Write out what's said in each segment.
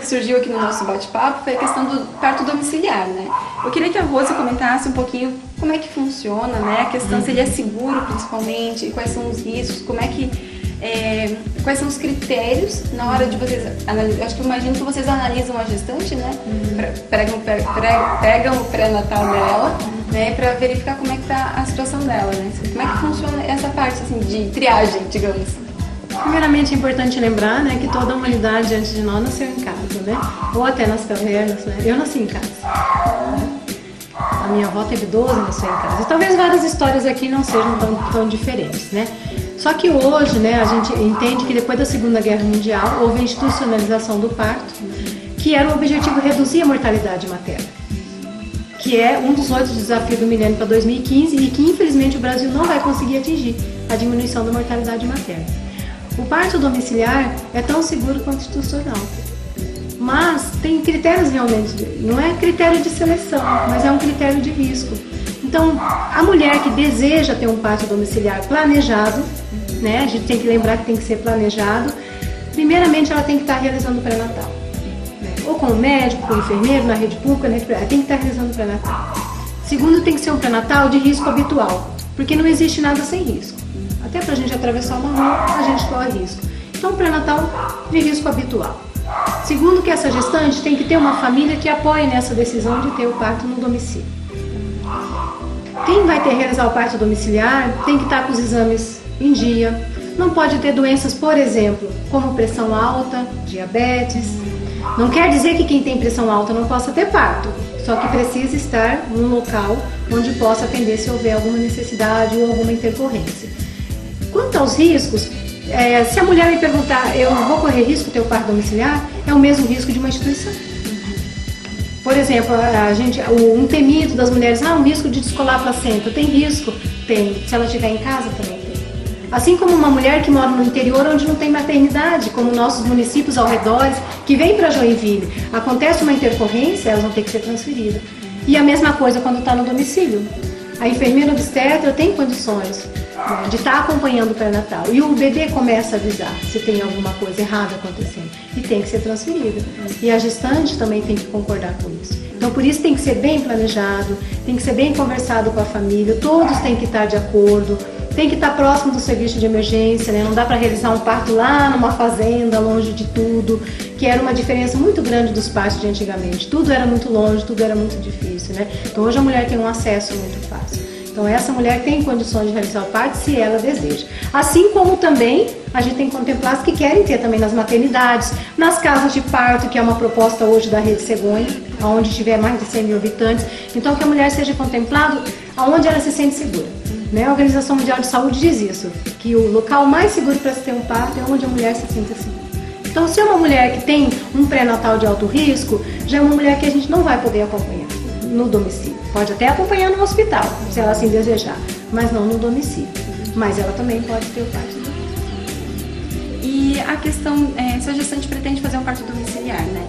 surgiu aqui no nosso bate-papo foi a questão do parto domiciliar, né? Eu queria que a Rose comentasse um pouquinho como é que funciona, né? A questão se ele é seguro, principalmente, quais são os riscos, quais são os critérios na hora de vocês analisar. Acho que eu imagino que vocês analisam a gestante, né? Pegam o pré-natal dela, né? Para verificar como é que tá a situação dela, né? Como é que funciona essa parte assim, de triagem, digamos? Primeiramente é importante lembrar, né, que toda a humanidade antes de nós nasceu em casa, né? Ou até nas cavernas, né? Eu nasci em casa. A minha avó teve 12 e nasceu em casa. E talvez várias histórias aqui não sejam tão diferentes, né? Só que hoje, né, a gente entende que depois da Segunda Guerra Mundial houve a institucionalização do parto, que era o objetivo reduzir a mortalidade materna, que é um dos 8 desafios do milênio para 2015 e que infelizmente o Brasil não vai conseguir atingir, a diminuição da mortalidade materna. O parto domiciliar é tão seguro quanto institucional, mas tem critérios realmente, não é critério de seleção, mas é um critério de risco. Então, a mulher que deseja ter um parto domiciliar planejado, né, a gente tem que lembrar que tem que ser planejado, primeiramente ela tem que estar realizando o pré-natal, ou com o médico, com o enfermeiro, na rede pública, né, tem que estar realizando o pré-natal. Segundo, tem que ser um pré-natal de risco habitual, porque não existe nada sem risco. Até para a gente atravessar uma rua, a gente corre risco. Então, pré-natal de risco habitual. Segundo, que essa gestante tem que ter uma família que apoie nessa decisão de ter o parto no domicílio. Quem vai realizar o parto domiciliar tem que estar com os exames em dia. Não pode ter doenças, por exemplo, como pressão alta, diabetes. Não quer dizer que quem tem pressão alta não possa ter parto, só que precisa estar num local onde possa atender se houver alguma necessidade ou alguma intercorrência. Quanto aos riscos, se a mulher me perguntar, eu vou correr risco de ter o parto domiciliar, é o mesmo risco de uma instituição. Por exemplo, um temido das mulheres, um risco de descolar a placenta, tem risco? Tem. Se ela estiver em casa, também tem. Assim como uma mulher que mora no interior onde não tem maternidade, como nossos municípios ao redor, que vem para Joinville, acontece uma intercorrência, elas vão ter que ser transferidas. E a mesma coisa quando está no domicílio. A enfermeira obstetra tem condições de estar acompanhando o pré-natal. E o bebê começa a avisar se tem alguma coisa errada acontecendo. E tem que ser transferida. E a gestante também tem que concordar com isso. Então, por isso tem que ser bem planejado, tem que ser bem conversado com a família, todos têm que estar de acordo, tem que estar próximo do serviço de emergência, né? Não dá para realizar um parto lá numa fazenda, longe de tudo, que era uma diferença muito grande dos partos de antigamente. Tudo era muito longe, tudo era muito difícil, né? Então, hoje a mulher tem um acesso muito fácil. Então, essa mulher tem condições de realizar o parto se ela deseja. Assim como também a gente tem que contemplar as que querem ter também nas maternidades, nas casas de parto, que é uma proposta hoje da Rede Cegonha, onde tiver mais de 100 mil habitantes. Então, que a mulher seja contemplada aonde ela se sente segura. Né? A Organização Mundial de Saúde diz isso, que o local mais seguro para se ter um parto é onde a mulher se sinta segura. Então, se é uma mulher que tem um pré-natal de alto risco, já é uma mulher que a gente não vai poder acompanhar no domicílio. Pode até acompanhar no hospital, se ela assim desejar, mas não no domicílio. Mas ela também pode ter o parto domiciliar. E a questão, se a gestante pretende fazer um parto domiciliar, né?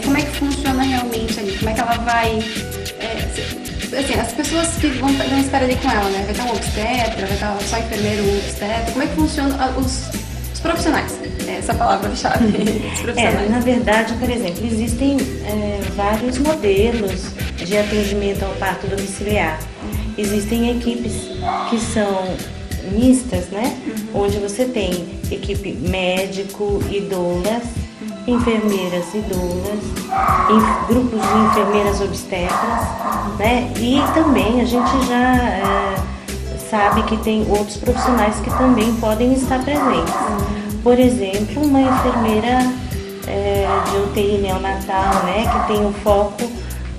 Como é que funciona realmente ali? Como é que ela vai... assim, as pessoas que vão estar ali com ela, né? Vai estar um obstetra, vai estar só enfermeiro ou obstetra. Como é que funciona os profissionais? Essa palavra-chave. Os profissionais. Na verdade, por exemplo, existem vários modelos de atendimento ao parto domiciliar. Existem equipes que são mistas, né? Onde você tem equipe médico e doulas, enfermeiras e doulas, grupos de enfermeiras obstetras, né? E também a gente já sabe que tem outros profissionais que também podem estar presentes. Por exemplo, uma enfermeira de UTI neonatal, né? Que tem o foco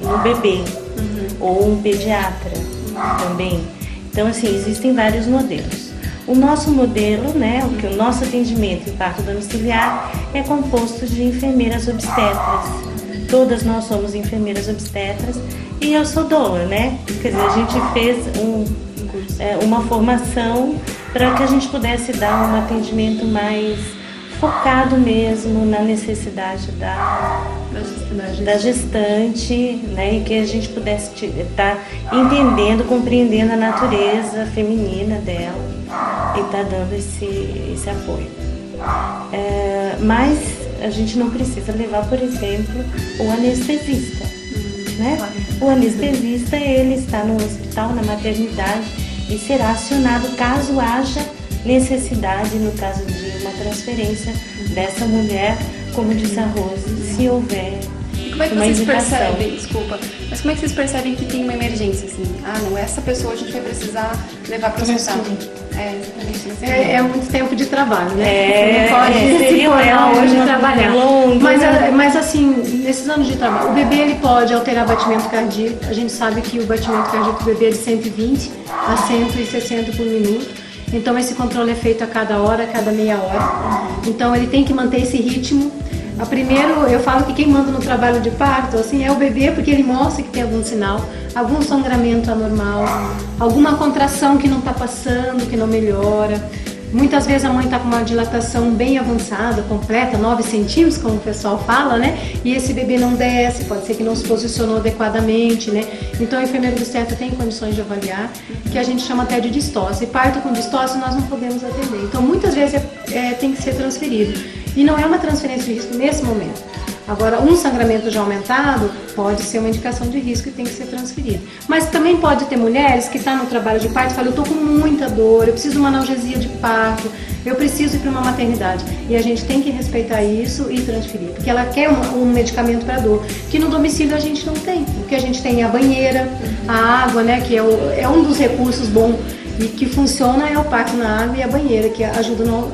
no bebê, ou um pediatra também. Então, assim, existem vários modelos. O nosso modelo, né, o nosso atendimento em parto domiciliar é composto de enfermeiras obstetras. Todas nós somos enfermeiras obstetras e eu sou doula, né? Quer dizer, a gente fez uma formação para que a gente pudesse dar um atendimento mais focado mesmo na necessidade da gestante, né, e que a gente pudesse estar entendendo, compreendendo a natureza feminina dela e estar dando esse apoio. Mas a gente não precisa levar, por exemplo, o anestesista, né? O anestesista, ele está no hospital, na maternidade, e será acionado caso haja necessidade, no caso de uma transferência dessa mulher, como disse a Rose, se houver. E como é que vocês percebem, desculpa, mas como é que vocês percebem que tem uma emergência, assim? Ah, não, essa pessoa a gente vai precisar levar para o hospital. É muito tempo de trabalho, né? Não pode se formar hoje e trabalhar. Longo, mas assim, nesses anos de trabalho, o bebê ele pode alterar batimento cardíaco. A gente sabe que o batimento cardíaco do bebê é de 120 a 160 por minuto. Então esse controle é feito a cada hora, a cada meia hora. Então ele tem que manter esse ritmo. Primeiro, eu falo que quem manda no trabalho de parto, assim, é o bebê, porque ele mostra que tem algum sinal, algum sangramento anormal, alguma contração que não está passando, que não melhora. Muitas vezes a mãe está com uma dilatação bem avançada, completa, 9 centímetros, como o pessoal fala, né? E esse bebê não desce, pode ser que não se posicionou adequadamente, né? Então o enfermeiro obstetra tem condições de avaliar, que a gente chama até de distócia. E parto com distócia nós não podemos atender. Então muitas vezes tem que ser transferido. E não é uma transferência de risco nesse momento. Agora, um sangramento já aumentado pode ser uma indicação de risco e tem que ser transferido. Mas também pode ter mulheres que estão no trabalho de parto e falam, eu estou com muita dor, eu preciso de uma analgesia de parto, eu preciso ir para uma maternidade. E a gente tem que respeitar isso e transferir, porque ela quer um medicamento para dor, que no domicílio a gente não tem. O que a gente tem é a banheira, a água, né, que é um dos recursos bons e que funciona é o parto na água e a banheira, que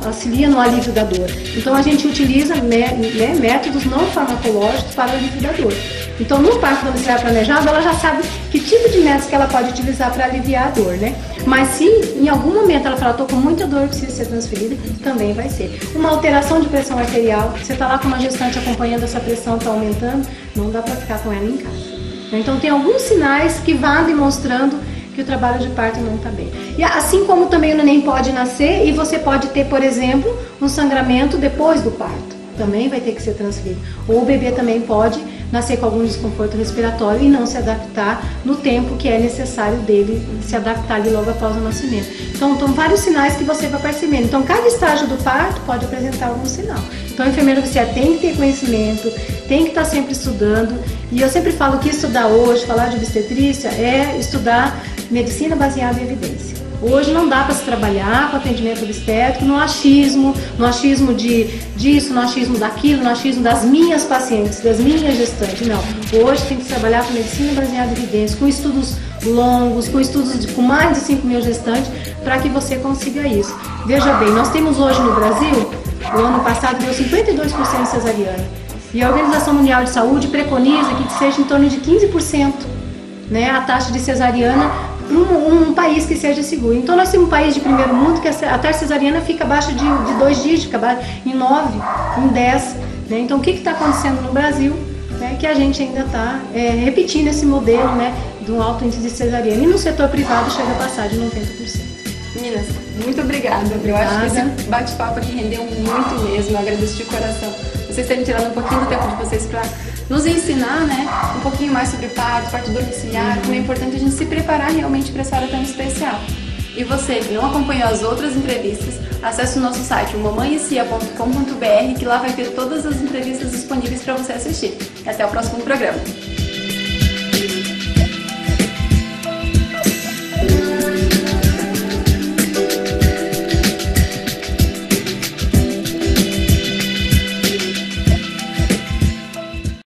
auxilia no alívio da dor. Então a gente utiliza métodos não farmacológicos para o alívio da dor. Então no parto domiciliar planejado ela já sabe que tipo de métodos que ela pode utilizar para aliviar a dor, né? Mas se em algum momento ela falar, estou com muita dor, precisa ser transferida, também vai ser. Uma alteração de pressão arterial, você está lá com uma gestante acompanhando essa pressão, está aumentando, não dá para ficar com ela em casa. Então tem alguns sinais que vão demonstrando que o trabalho de parto não está bem. E assim como também o neném pode nascer e você pode ter, por exemplo, um sangramento depois do parto. Também vai ter que ser transferido. Ou o bebê também pode nascer com algum desconforto respiratório e não se adaptar no tempo que é necessário dele se adaptar ali logo após o nascimento. Então, vários sinais que você vai percebendo. Então, cada estágio do parto pode apresentar algum sinal. Então, a enfermeira obstetra tem que ter conhecimento, tem que estar sempre estudando. E eu sempre falo que estudar hoje, falar de obstetrícia, é estudar medicina baseada em evidência. Hoje não dá para se trabalhar com atendimento obstétrico no achismo disso, no achismo daquilo, no achismo das minhas pacientes, das minhas gestantes. Não. Hoje tem que se trabalhar com medicina baseada em evidência, com estudos longos, com estudos com mais de 5.000 gestantes, para que você consiga isso. Veja bem, nós temos hoje no Brasil, o ano passado deu 52% cesariana. E a Organização Mundial de Saúde preconiza que seja em torno de 15%, né, a taxa de cesariana para um país que seja seguro. Então nós temos um país de primeiro mundo que a taxa cesariana fica abaixo de 2 dígitos, fica em 9, em 10. Né? Então o que está acontecendo no Brasil? Que a gente ainda está repetindo esse modelo, né, do alto índice de cesariana. E no setor privado chega a passar de 90%. Meninas, muito obrigada. Eu acho que esse bate-papo aqui rendeu muito mesmo. Eu agradeço de coração vocês terem tirado um pouquinho do tempo de vocês para nos ensinar, né, um pouquinho mais sobre parto domiciliar, como é importante a gente se preparar realmente para essa hora tão especial. E você que não acompanhou as outras entrevistas, acesse o nosso site, mamãecia.com.br, que lá vai ter todas as entrevistas disponíveis para você assistir. Até o próximo programa.